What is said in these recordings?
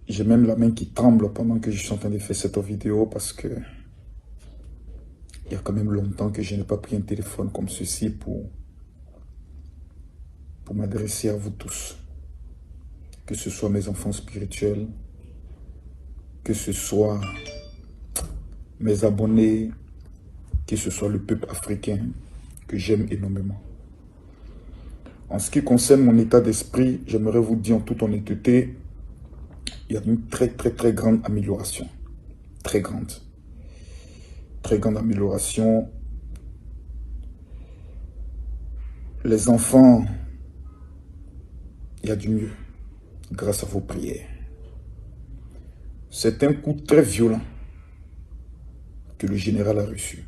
J'ai même la main qui tremble pendant que je suis en train de faire cette vidéo parce que il y a quand même longtemps que je n'ai pas pris un téléphone comme ceci pour m'adresser à vous tous. Que ce soit mes enfants spirituels, que ce soit mes abonnés, que ce soit le peuple africain que j'aime énormément. En ce qui concerne mon état d'esprit, j'aimerais vous dire en toute honnêteté, il y a une très grande amélioration. Très grande amélioration. Les enfants, il y a du mieux grâce à vos prières. C'est un coup très violent que le général a reçu.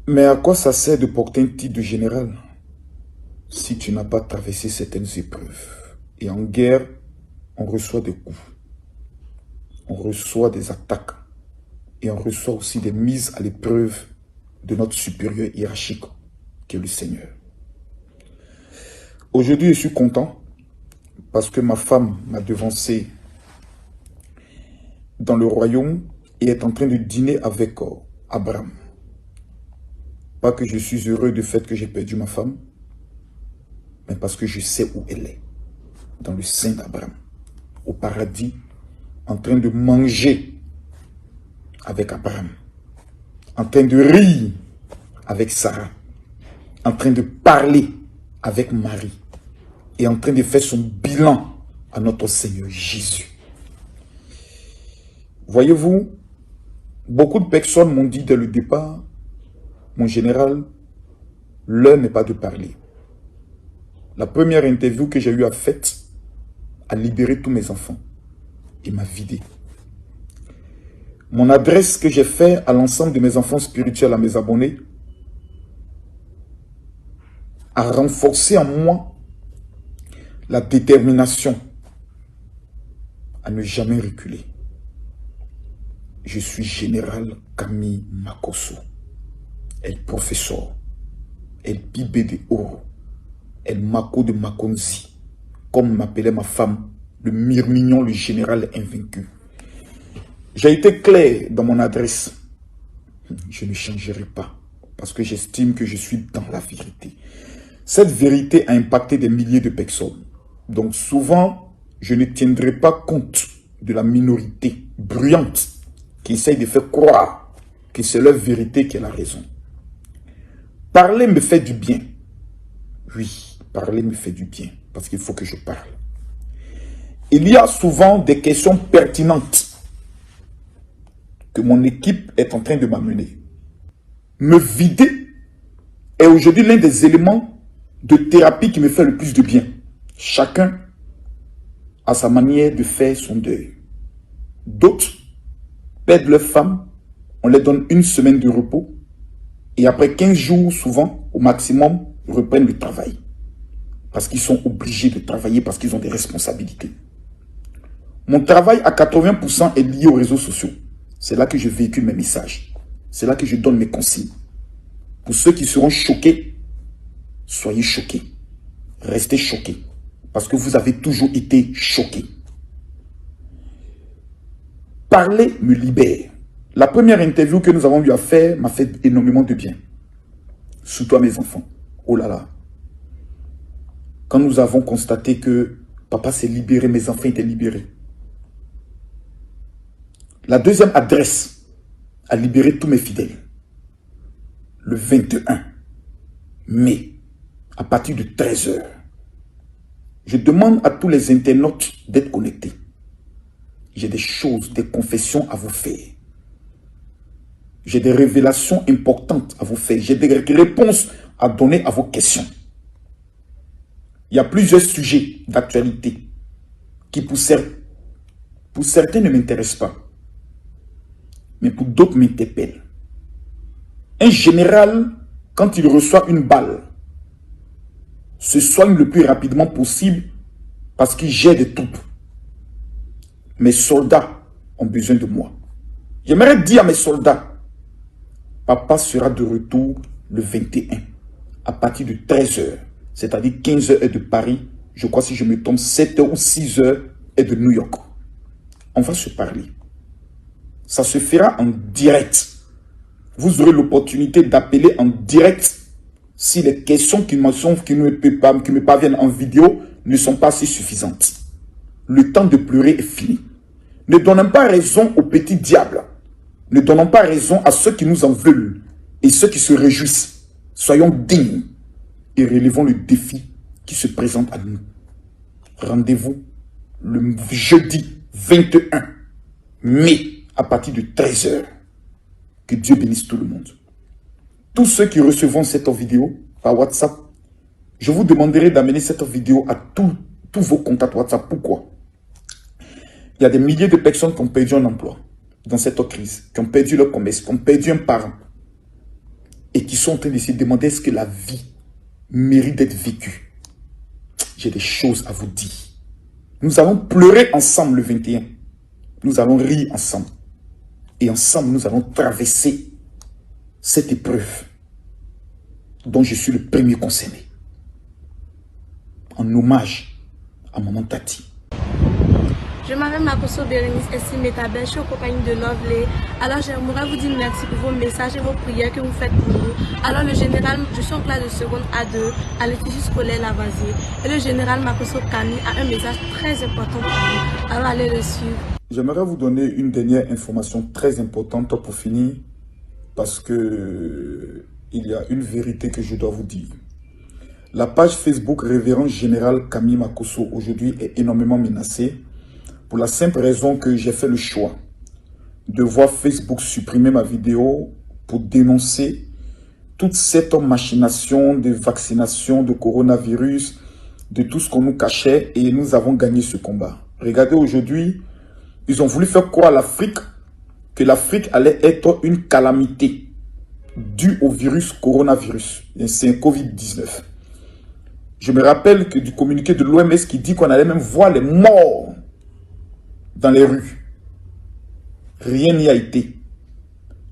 Mais à quoi ça sert de porter un titre de général si tu n'as pas traversé certaines épreuves? Et en guerre, on reçoit des coups, on reçoit des attaques et on reçoit aussi des mises à l'épreuve de notre supérieur hiérarchique, qui est le Seigneur. Aujourd'hui, je suis content parce que ma femme m'a devancé dans le royaume et est en train de dîner avec Abraham. Pas que je suis heureux du fait que j'ai perdu ma femme, mais parce que je sais où elle est, dans le sein d'Abraham, au paradis, en train de manger avec Abraham, en train de rire avec Sarah, en train de parler avec Marie, et en train de faire son bilan à notre Seigneur Jésus. Voyez-vous, beaucoup de personnes m'ont dit dès le départ, mon général, l'heure n'est pas de parler. La première interview que j'ai eu à faire a libéré tous mes enfants et m'a vidé. Mon adresse que j'ai faite à l'ensemble de mes enfants spirituels, à mes abonnés, a renforcé en moi la détermination à ne jamais reculer. Je suis général Camille Makosso, el professeur, el Pibe de Oro, el Mako de Makonzi, comme m'appelait ma femme, le Mirmignon, le général invaincu. J'ai été clair dans mon adresse. Je ne changerai pas parce que j'estime que je suis dans la vérité. Cette vérité a impacté des milliers de personnes. Donc souvent, je ne tiendrai pas compte de la minorité bruyante qui essaye de faire croire que c'est leur vérité qui est la raison. Parler me fait du bien. Oui, parler me fait du bien parce qu'il faut que je parle. Il y a souvent des questions pertinentes que mon équipe est en train de m'amener. Me vider est aujourd'hui l'un des éléments de thérapie qui me fait le plus de bien. Chacun a sa manière de faire son deuil. D'autres perdent leur femme, on leur donne une semaine de repos et après 15 jours, souvent, au maximum, ils reprennent le travail. Parce qu'ils sont obligés de travailler, parce qu'ils ont des responsabilités. Mon travail à 80% est lié aux réseaux sociaux. C'est là que je véhicule mes messages. C'est là que je donne mes consignes. Pour ceux qui seront choqués, soyez choqués. Restez choqués. Parce que vous avez toujours été choqués. Parler me libère. La première interview que nous avons eu à faire m'a fait énormément de bien. Surtout à mes enfants. Oh là là. Quand nous avons constaté que papa s'est libéré, mes enfants étaient libérés. La deuxième adresse a libéré tous mes fidèles. Le 21 mai, à partir de 13 h. Je demande à tous les internautes d'être connectés. J'ai des choses, des confessions à vous faire. J'ai des révélations importantes à vous faire. J'ai des réponses à donner à vos questions. Il y a plusieurs sujets d'actualité qui pour certains ne m'intéressent pas. Mais pour d'autres m'interpellent. Un général, quand il reçoit une balle, se soigne le plus rapidement possible parce qu'il gère des troupes. Mes soldats ont besoin de moi. J'aimerais dire à mes soldats, papa sera de retour le 21 à partir de 13 h, c'est-à-dire 15 h de Paris je crois si je me trompe, 7 heures ou 6 heures, est de New York. On va se parler. Ça se fera en direct. Vous aurez l'opportunité d'appeler en direct si les questions qui me parviennent en vidéo ne sont pas assez suffisantes. Le temps de pleurer est fini. Ne donnons pas raison aux petits diables. Ne donnons pas raison à ceux qui nous en veulent et ceux qui se réjouissent. Soyons dignes et relevons le défi qui se présente à nous. Rendez-vous le jeudi 21 mai à partir de 13 h. Que Dieu bénisse tout le monde. Tous ceux qui recevront cette vidéo par WhatsApp, je vous demanderai d'amener cette vidéo à tous vos contacts WhatsApp. Pourquoi? Il y a des milliers de personnes qui ont perdu un emploi dans cette crise, qui ont perdu leur commerce, qui ont perdu un parent et qui sont en train de se demander est-ce que la vie mérite d'être vécue. J'ai des choses à vous dire. Nous allons pleurer ensemble le 21. Nous allons rire ensemble. Et ensemble, nous allons traverser cette épreuve dont je suis le premier concerné. En hommage à Maman Tati. Je m'appelle Makosso Bérénice Estime Metabel, je suis en compagnie de Lovely. Alors j'aimerais vous dire merci pour vos messages et vos prières que vous faites pour nous. Alors le général, je suis en classe de seconde A2 à l'institut scolaire Lavoisier. Et le général Makosso Camille a un message très important pour vous. Alors allez le suivre. J'aimerais vous donner une dernière information très importante pour finir. Parce que il y a une vérité que je dois vous dire. La page Facebook Révérend Général Camille Makosso aujourd'hui est énormément menacée. Pour la simple raison que j'ai fait le choix de voir Facebook supprimer ma vidéo pour dénoncer toute cette machination de vaccination, de coronavirus, de tout ce qu'on nous cachait et nous avons gagné ce combat. Regardez aujourd'hui, ils ont voulu faire croire à l'Afrique que l'Afrique allait être une calamité due au virus coronavirus. C'est un Covid-19. Je me rappelle que du communiqué de l'OMS qui dit qu'on allait même voir les morts dans les rues. Rien n'y a été.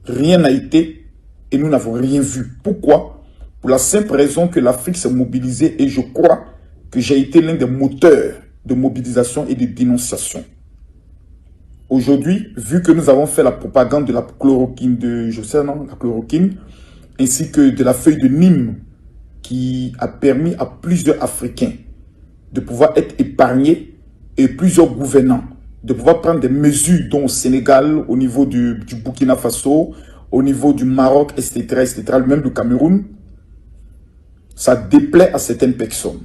Rien n'a été et nous n'avons rien vu. Pourquoi? Pour la simple raison que l'Afrique s'est mobilisée et je crois que j'ai été l'un des moteurs de mobilisation et de dénonciation. Aujourd'hui, vu que nous avons fait la propagande de la chloroquine, la chloroquine, ainsi que de la feuille de Nîmes, qui a permis à plusieurs Africains de pouvoir être épargnés et plusieurs gouvernants de pouvoir prendre des mesures dont au Sénégal, au niveau du Burkina Faso, au niveau du Maroc, etc., même du Cameroun, ça déplaît à certaines personnes.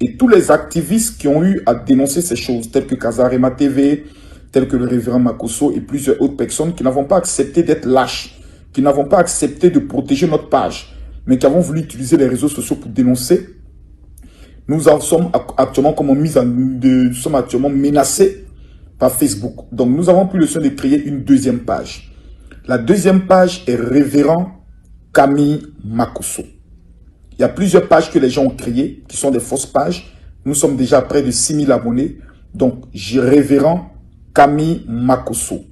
Et tous les activistes qui ont eu à dénoncer ces choses, tels que Kazarema TV, tels que le révérend Makosso et plusieurs autres personnes qui n'avons pas accepté d'être lâches, qui n'avons pas accepté de protéger notre page, mais qui avons voulu utiliser les réseaux sociaux pour dénoncer, nous en sommes actuellement actuellement menacés par Facebook. Donc nous avons pris le soin de créer une deuxième page. La deuxième page est révérend Camille Makosso. Il y a plusieurs pages que les gens ont créées, qui sont des fausses pages. Nous sommes déjà à près de 6000 abonnés. Donc, j'ai révérend Camille Makosso.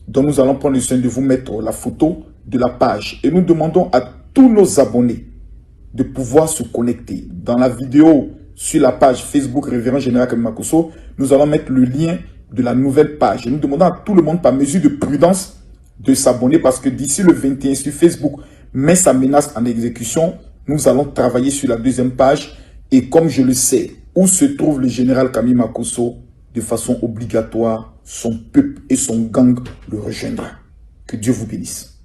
Donc, nous allons prendre le soin de vous mettre la photo de la page. Et nous demandons à tous nos abonnés de pouvoir se connecter. Dans la vidéo sur la page Facebook Révérend Général Camille Makosso, nous allons mettre le lien de la nouvelle page. Et nous demandons à tout le monde, par mesure de prudence, de s'abonner parce que d'ici le 21 sur Facebook met sa menace en exécution. Nous allons travailler sur la deuxième page et comme je le sais, où se trouve le général Camille Makosso, de façon obligatoire, son peuple et son gang le rejoindra. Que Dieu vous bénisse.